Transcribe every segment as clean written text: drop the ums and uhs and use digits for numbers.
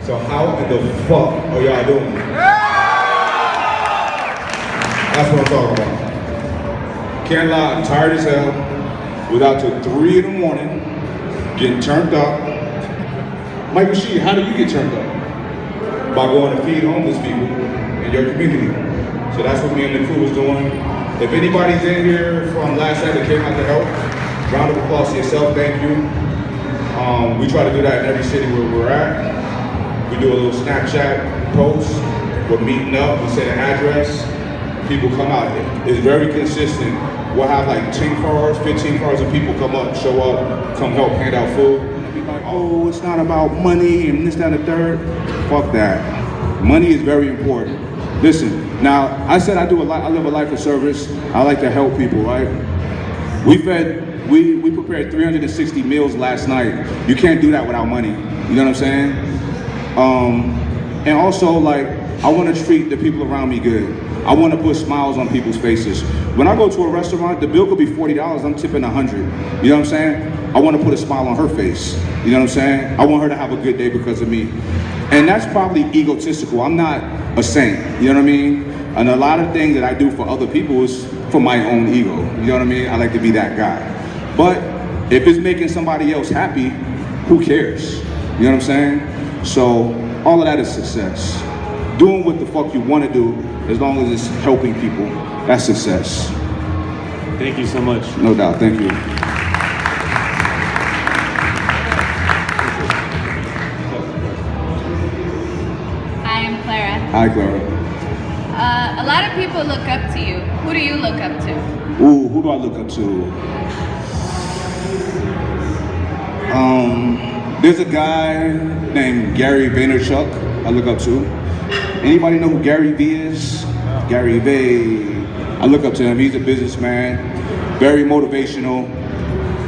So how in the fuck are y'all doing? That's what I'm talking about. Can't lie, I'm tired as hell. Was out till 3 in the morning, getting turned up. Mike Rashid, how do you get turned up? By going to feed homeless people in your community. So that's what me and the crew was doing. If anybody's in here from last night that came out to help, round of applause to yourself, thank you. We try to do that in every city where we're at. We do a little Snapchat post, we're meeting up, we say the address, people come out. It's very consistent. We'll have like 10 cars, 15 cars of people come up, show up, come help hand out food. Be like, oh, it's not about money and this, that, and the third. Fuck that. Money is very important. Listen, now I said I live a life of service. I like to help people, right? We prepared 360 meals last night. You can't do that without money. You know what I'm saying? And also, like, I want to treat the people around me good. I want to put smiles on people's faces. When I go to a restaurant, the bill could be $40, I'm tipping 100. You know what I'm saying? I want to put a smile on her face. You know what I'm saying? I want her to have a good day because of me. And that's probably egotistical. I'm not a saint, you know what I mean? And a lot of things that I do for other people is for my own ego. You know what I mean? I like to be that guy. But if it's making somebody else happy, who cares? You know what I'm saying? So all of that is success. Doing what the fuck you want to do, as long as it's helping people, that's success. Thank you so much. No doubt, thank you. Hi, I'm Clara. Hi, Clara. A lot of people look up to you. Who do you look up to? Ooh, who do I look up to? There's a guy named Gary Vaynerchuk I look up to. Anybody know who Gary V is? Gary V. I look up to him. He's a businessman, very motivational,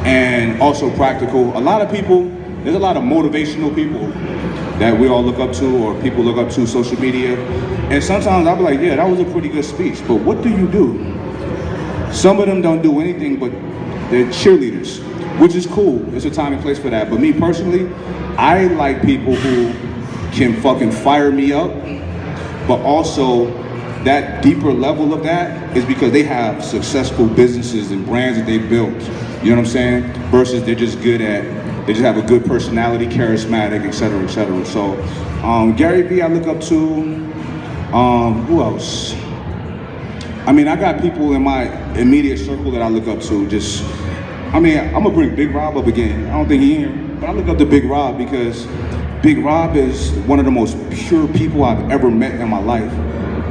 and also practical. A lot of people, there's a lot of motivational people that we all look up to, or people look up to social media. And sometimes I'll be like, yeah, that was a pretty good speech, but what do you do? Some of them don't do anything, but they're cheerleaders, which is cool. There's a time and place for that. But me personally, I like people who can fucking fire me up, but also that deeper level of that is because they have successful businesses and brands that they built. You know what I'm saying? Versus they're just good at, they just have a good personality, charismatic, et cetera, et cetera. So Gary Vee I look up to. Who else? I mean, I got people in my immediate circle that I look up to. I'm gonna bring Big Rob up again. I don't think he here, but I look up to Big Rob because Big Rob is one of the most pure people I've ever met in my life.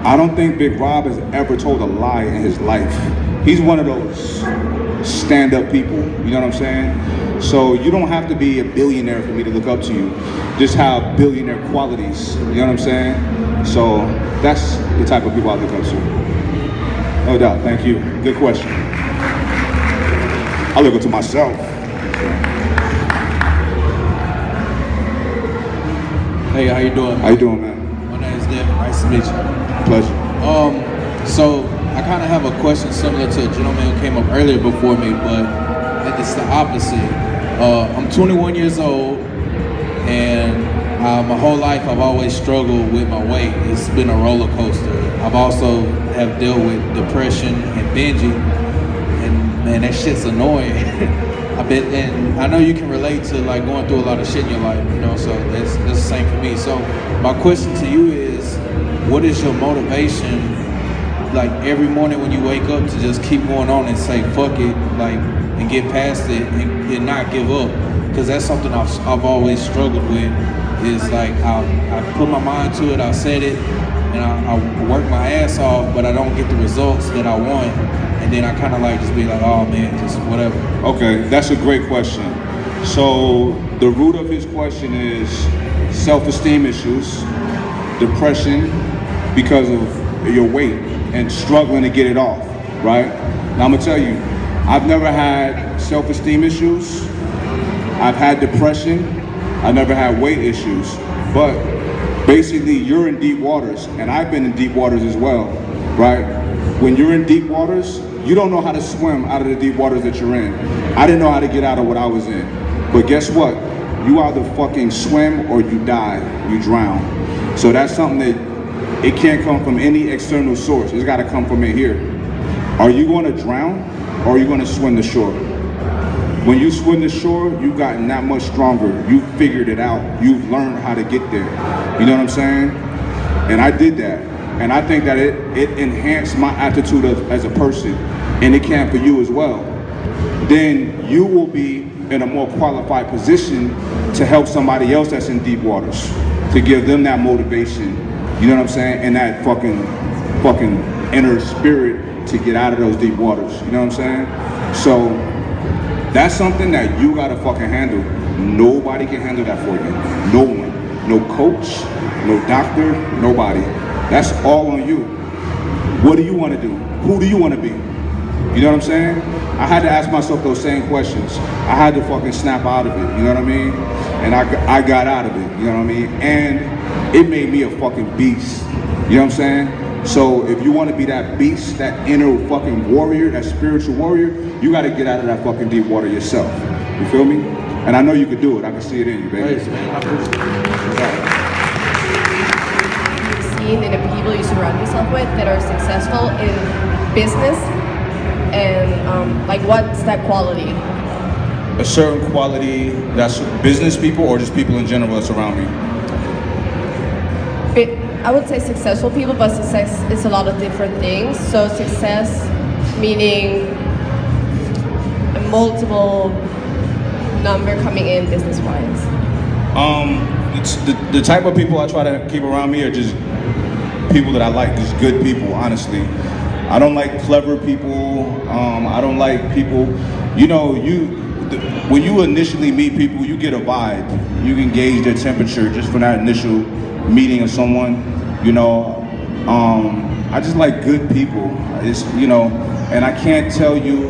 I don't think Big Rob has ever told a lie in his life. He's one of those stand-up people, you know what I'm saying? So you don't have to be a billionaire for me to look up to you. Just have billionaire qualities, you know what I'm saying? So that's the type of people I look up to. No doubt, thank you. Good question. I look up to myself. Hey, how you doing? How you doing, man? My name is Devin. Nice to meet you. Pleasure. So I kind of have a question similar to a gentleman who came up earlier before me, but it's the opposite. I'm 21 years old, and my whole life I've always struggled with my weight. It's been a roller coaster. I've also have dealt with depression and binging, and man, that shit's annoying. And I know you can relate to like going through a lot of shit in your life, you know, so that's the same for me. So my question to you is, what is your motivation, like every morning when you wake up, to just keep going on and say, fuck it, like, and get past it and not give up? Because that's something I've always struggled with, is like, I put my mind to it, I said it, and I work my ass off, but I don't get the results that I want. And then I kind of like just be like, oh man, just whatever. Okay, that's a great question. So the root of his question is self-esteem issues, depression because of your weight and struggling to get it off, right? Now I'm gonna tell you, I've never had self-esteem issues. I've had depression. I've never had weight issues. But basically you're in deep waters, and I've been in deep waters as well, right? When you're in deep waters, you don't know how to swim out of the deep waters that you're in. I didn't know how to get out of what I was in. But guess what? You either fucking swim or you die, you drown. So that's something that it can't come from any external source. It's gotta come from in here. Are you gonna drown or are you gonna swim the shore? When you swim the shore, you've gotten that much stronger. You've figured it out. You've learned how to get there. You know what I'm saying? And I did that. And I think that it enhanced my attitude as a person. And it can for you as well. Then you will be in a more qualified position to help somebody else that's in deep waters. To give them that motivation. You know what I'm saying? And that fucking inner spirit to get out of those deep waters. You know what I'm saying? So that's something that you gotta fucking handle. Nobody can handle that for you. No one. No coach, no doctor, nobody. That's all on you. What do you want to do? Who do you want to be? You know what I'm saying? I had to ask myself those same questions. I had to fucking snap out of it. You know what I mean? And I got out of it. You know what I mean? And it made me a fucking beast. You know what I'm saying? So if you want to be that beast, that inner fucking warrior, that spiritual warrior, you got to get out of that fucking deep water yourself. You feel me? And I know you could do it. I can see it in you, baby. Seen in the people you surround yourself with that are successful in business, and like what's that quality? A certain quality that's business people or just people in general that's around me? I would say successful people, but success is a lot of different things. So success meaning a multiple number coming in business-wise. It's the type of people I try to keep around me are just people that I like, just good people, honestly. I don't like clever people. I don't like people, when you initially meet people, you get a vibe. You can gauge their temperature just from that initial meeting of someone, I just like good people. It's, and I can't tell you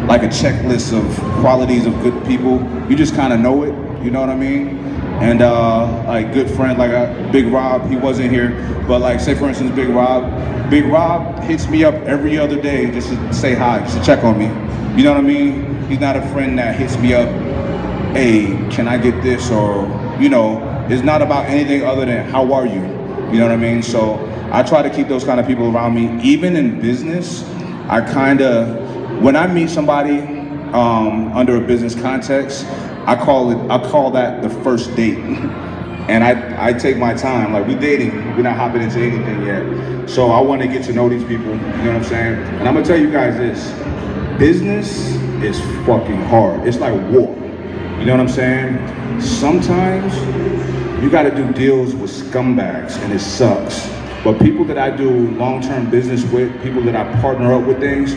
like a checklist of qualities of good people. You just kind of know it, you know what I mean? And like good friend, like Big Rob, he wasn't here, but like say for instance, Big Rob hits me up every other day just to say hi, just to check on me. You know what I mean? He's not a friend that hits me up, hey, can I get this? Or, it's not about anything other than how are you? You know what I mean? So I try to keep those kind of people around me. Even in business, when I meet somebody under a business context, I call that the first date. And I take my time, like we're dating, we're not hopping into anything yet. So I want to get to know these people, you know what I'm saying? And I'm gonna tell you guys this, business is fucking hard. It's like war, you know what I'm saying? Sometimes you gotta do deals with scumbags and it sucks. But people that I do long-term business with, people that I partner up with things,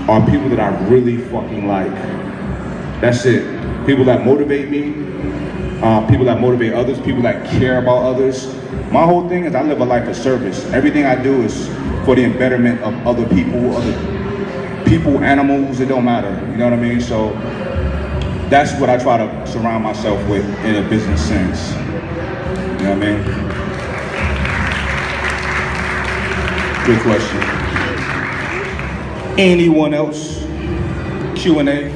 are people that I really fucking like. That's it. People that motivate me, people that motivate others, people that care about others. My whole thing is I live a life of service. Everything I do is for the betterment of other people, animals, it don't matter, you know what I mean? So that's what I try to surround myself with in a business sense. You know what I mean? Good question. Anyone else? Q&A?